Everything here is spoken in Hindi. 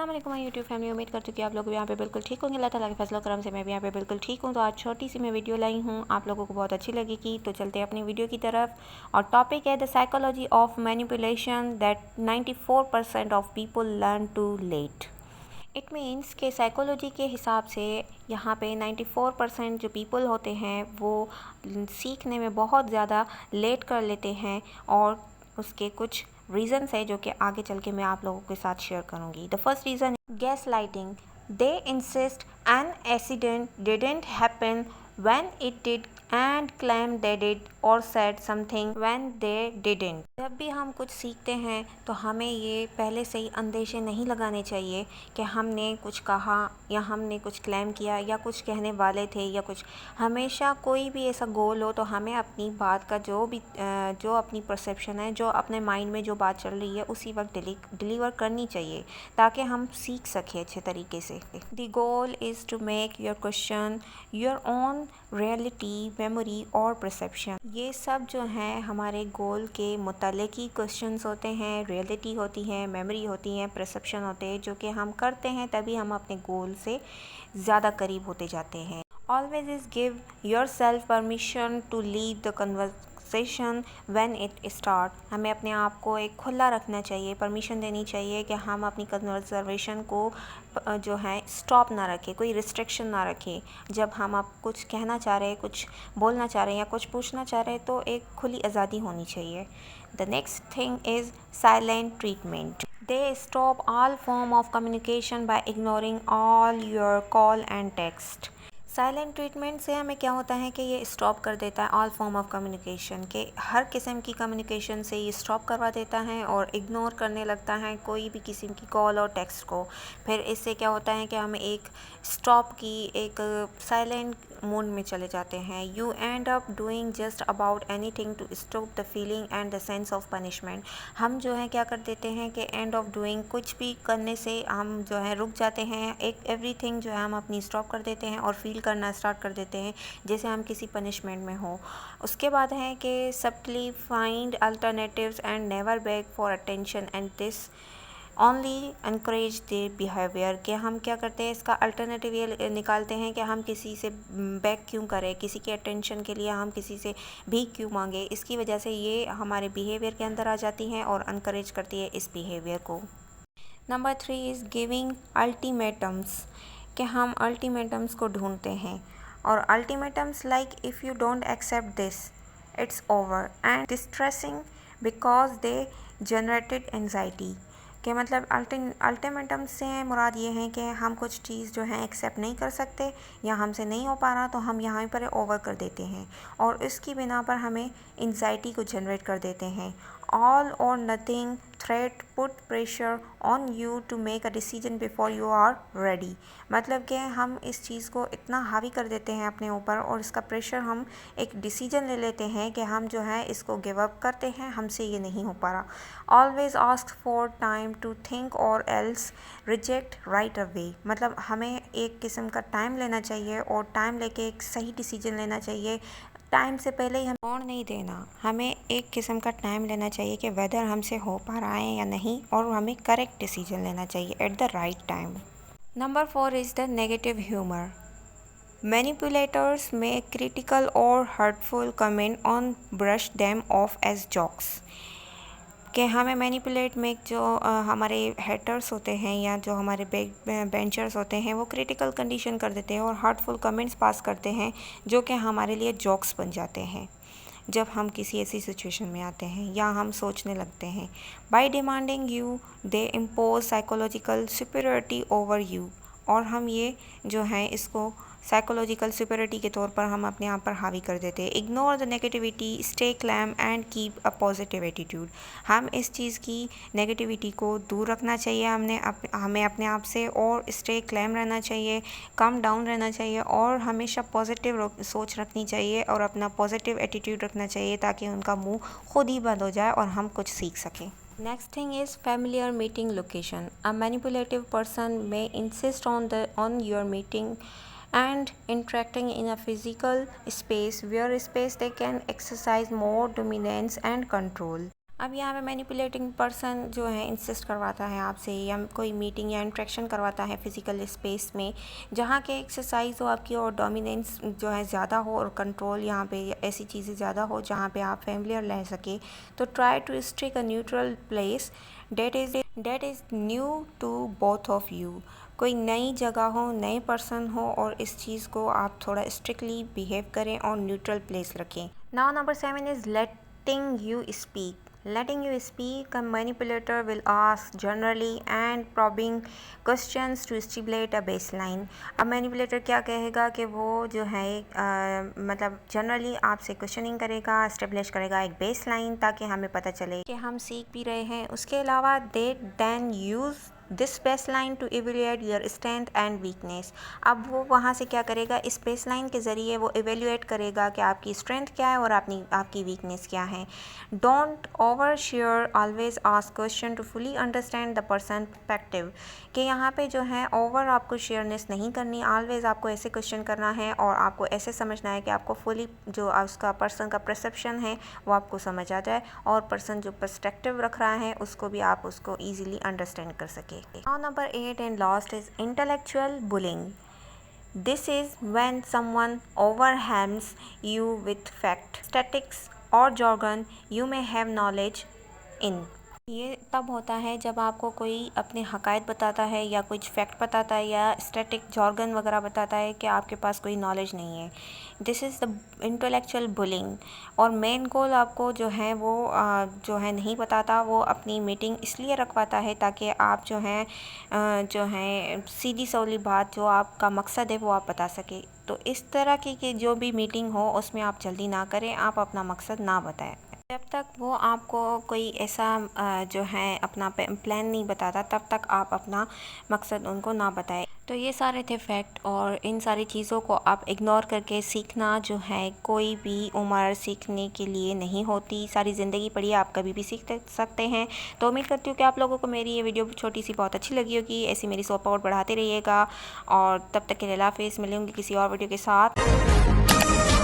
अस्सलाम वालेकुम माय यूट्यूब फैमिली। उम्मीद करती हूँ कि आप लोग भी यहाँ पे बिल्कुल ठीक होंगे। अल्लाह ताला के फजल करम से मैं भी यहाँ पे बिल्कुल ठीक हूँ। तो आज छोटी सी मैं वीडियो लाई हूँ, आप लोगों को बहुत अच्छी लगेगी। तो चलते हैं अपनी वीडियो की तरफ। और टॉपिक है the psychology of manipulation that 94% of people learn to let. It means के साइकोलॉजी के हिसाब से यहाँ पे 94% जो पीपल होते हैं वो सीखने में बहुत ज़्यादा लेट कर लेते हैं, और उसके कुछ रीज़न्स है जो कि आगे चल के मैं आप लोगों के साथ शेयर करूँगी। The first reason, gas lighting. They insist an accident didn't happen when it did and claim they did or said something when they didn't। जब भी हम कुछ सीखते हैं तो हमें ये पहले से ही अंदेशे नहीं लगाने चाहिए कि हमने कुछ कहा या हमने कुछ क्लेम किया या कुछ कहने वाले थे या कुछ। हमेशा कोई भी ऐसा गोल हो तो हमें अपनी बात का जो अपनी परसेप्शन है, जो अपने माइंड में जो बात चल रही है उसी वक्त डिलीवर करनी चाहिए ताकि हम सीख सकें अच्छे तरीके से। The goal is to make your question your own reality, memory और परसेप्शन। ये सब जो हैं हमारे गोल के मुतालिक ही क्वेश्चंस होते हैं, रियलिटी होती है, मेमोरी होती है, परसेप्शन होते हैं, जो कि हम करते हैं तभी हम अपने गोल से ज़्यादा करीब होते जाते हैं। Always is give yourself permission to leave the conversation when it start. हमें अपने आप को एक खुला रखना चाहिए, परमिशन देनी चाहिए कि हम अपनी कन्वर्सेशन को जो है स्टॉप ना रखें, कोई रिस्ट्रिक्शन ना रखें। जब हम आप कुछ कहना चाह रहे हैं, कुछ बोलना चाह रहे हैं या कुछ पूछना चाह रहे हैं तो एक खुली आज़ादी होनी चाहिए। The next thing is silent treatment. They stop all form of communication bye ignoring all your call and text. Silent treatment से हमें क्या होता है कि ये स्टॉप कर देता है ऑल फॉर्म ऑफ कम्युनिकेशन, के हर किस्म की कम्युनिकेशन से ये स्टॉप करवा देता है और इग्नोर करने लगता है कोई भी किस्म की कॉल और टेक्स्ट को। फिर इससे क्या होता है कि हम एक स्टॉप की एक साइलेंट मोड में चले जाते हैं। You end up doing just about anything to stop the feeling and the sense of punishment. हम जो है क्या कर देते हैं कि एंड ऑफ डूइंग कुछ भी करने से हम जो है रुक जाते हैं, एक एवरीथिंग जो है हम अपनी स्टॉप कर देते हैं और फील करना स्टार्ट कर देते हैं जैसे हम किसी पनिशमेंट में हो। उसके बाद है कि subtly find alternatives and never beg for attention and this only increase the behaviour. कि हम क्या करते हैं, इसका अल्टरनेटिव ये निकालते हैं कि हम किसी से बैक क्यों करें, किसी के अटेंशन के लिए हम किसी से भीख क्यों मांगे। इसकी वजह से ये हमारे बिहेवियर के अंदर आ जाती हैं और इनक्रेज करती है इस बिहेवियर को। Number 3 is giving ultimatums. कि हम अल्टीमेटम्स को ढूंढते हैं और ultimatums like if you don't accept this it's over and distressing because they generated anxiety. कि मतलब अल्टीमेटम्स से मुराद ये है कि हम कुछ चीज़ जो है एक्सेप्ट नहीं कर सकते या हमसे नहीं हो पा रहा तो हम यहाँ पर ओवर कर देते हैं और इसकी बिना पर हमें एंजाइटी को जनरेट कर देते हैं। All or nothing threat put pressure on you to make a decision before you are ready. मतलब कि हम इस चीज़ को इतना हावी कर देते हैं अपने ऊपर और इसका प्रेशर हम एक डिसीजन ले लेते हैं कि हम जो है इसको गिव अप करते हैं, हमसे ये नहीं हो पा रहा। Always ask for time to think or else reject right away. मतलब हमें एक किस्म का टाइम लेना चाहिए और टाइम लेके एक सही डिसीजन लेना चाहिए। टाइम से पहले ही हम छोड़ नहीं देना, हमें एक किस्म का टाइम लेना चाहिए कि वेदर हमसे हो पा रहा है या नहीं, और हमें करेक्ट डिसीजन लेना चाहिए at the right time. Number 4 is the negative humour. Manipulators में क्रिटिकल और hurtful comment on brush them off as jokes. कि हमें मैनिपुलेट में जो हमारे हेटर्स होते हैं या जो हमारे बेंचर्स होते हैं वो क्रिटिकल कंडीशन कर देते हैं और हार्टफुल कमेंट्स पास करते हैं जो कि हमारे लिए जोक्स बन जाते हैं जब हम किसी ऐसी सिचुएशन में आते हैं या हम सोचने लगते हैं। By demanding you they impose psychological superiority over you. और हम ये जो है इसको साइकोलॉजिकल सुपीरियरिटी के तौर पर हम अपने आप पर हावी कर देते हैं। Ignore the negativity, stay calm and keep a positive attitude. हम इस चीज़ की नेगेटिविटी को दूर रखना चाहिए हमें अपने आप से, और स्टे क्लैम रहना चाहिए, कम डाउन रहना चाहिए और हमेशा पॉजिटिव सोच रखनी चाहिए और अपना पॉजिटिव एटीट्यूड रखना चाहिए ताकि उनका मुंह खुद ही बंद हो जाए और हम कुछ सीख सकें। Next thing is familiar meeting location. A manipulative person may insist on your meeting and interacting in a physical space where space they can exercise more dominance and control. अब यहाँ पे मैनिपुलेटिंग पर्सन जो है इंसिस्ट करवाता है आपसे, या कोई मीटिंग या इंट्रैक्शन करवाता है फिज़िकल स्पेस में जहाँ के एक्सरसाइज हो आपकी और डोमिनेंस जो है ज़्यादा हो और कंट्रोल यहाँ पे ऐसी चीज़ें ज़्यादा हो जहाँ पे आप फैमिलियर रह सके। तो try to stick a neutral place that is new to both of you. कोई नई जगह हो, नए पर्सन हो और इस चीज़ को आप थोड़ा स्ट्रिक्टली बिहेव करें और न्यूट्रल प्लेस रखें। Now number 7 is letting you speak. Letting you speak, a manipulator will ask generally and probing questions to stimulate a baseline. अब मैनिपुलेटर क्या कहेगा कि वो जो है मतलब जनरली आपसे क्वेश्चनिंग करेगा, स्टेब्लिश करेगा एक बेसलाइन ताकि हमें पता चले कि हम सीख भी रहे हैं। उसके अलावा they then use this baseline to evaluate your strength and weakness. अब वो वहाँ से क्या करेगा, इस बेसलाइन के ज़रिए वो इवेल्यूएट करेगा कि आपकी स्ट्रेंथ क्या है और आपकी वीकनेस क्या है। Don't over share, always ask question to fully understand the person perspective. कि यहाँ पे जो है ओवर आपको शेयरनेस नहीं करनी, ऑलवेज आपको ऐसे क्वेश्चन करना है और आपको ऐसे समझना है कि आपको फुली जो उसका पर्सन का परसेप्शन है वो आपको समझ आ जाए और पर्सन जो पर्सपेक्टिव रख रहा है उसको भी आप उसको ईजिली अंडरस्टैंड कर सके। Now number 8 and last is intellectual bullying. This is when someone overwhelms you with facts, statistics or jargon you may have knowledge in. ये तब होता है जब आपको कोई अपने हकायत बताता है या कुछ फैक्ट बताता है या स्टैटिक जॉर्गन वगैरह बताता है कि आपके पास कोई नॉलेज नहीं है। This is the intellectual bullying. और मेन गोल आपको जो है वो जो है नहीं बताता, वो अपनी मीटिंग इसलिए रखवाता है ताकि आप जो है सीधी सौली बात जो आपका मकसद है वो आप बता सके। तो इस तरह की जो भी मीटिंग हो उसमें आप जल्दी ना करें, आप अपना मकसद ना बताएं। जब तक वो आपको कोई ऐसा जो है अपना प्लान नहीं बताता तब तक आप अपना मकसद उनको ना बताएं। तो ये सारे थे फैक्ट और इन सारी चीज़ों को आप इग्नोर करके सीखना जो है कोई भी उम्र सीखने के लिए नहीं होती, सारी ज़िंदगी पड़ी आप कभी भी सीख सकते हैं। तो उम्मीद करती हूँ कि आप लोगों को मेरी ये वीडियो छोटी सी बहुत अच्छी लगी होगी। ऐसी मेरी सपोर्ट बढ़ाते रहिएगा और तब तक के लिए अल्लाह हाफ़िज़। मिलूँगी किसी और वीडियो के साथ।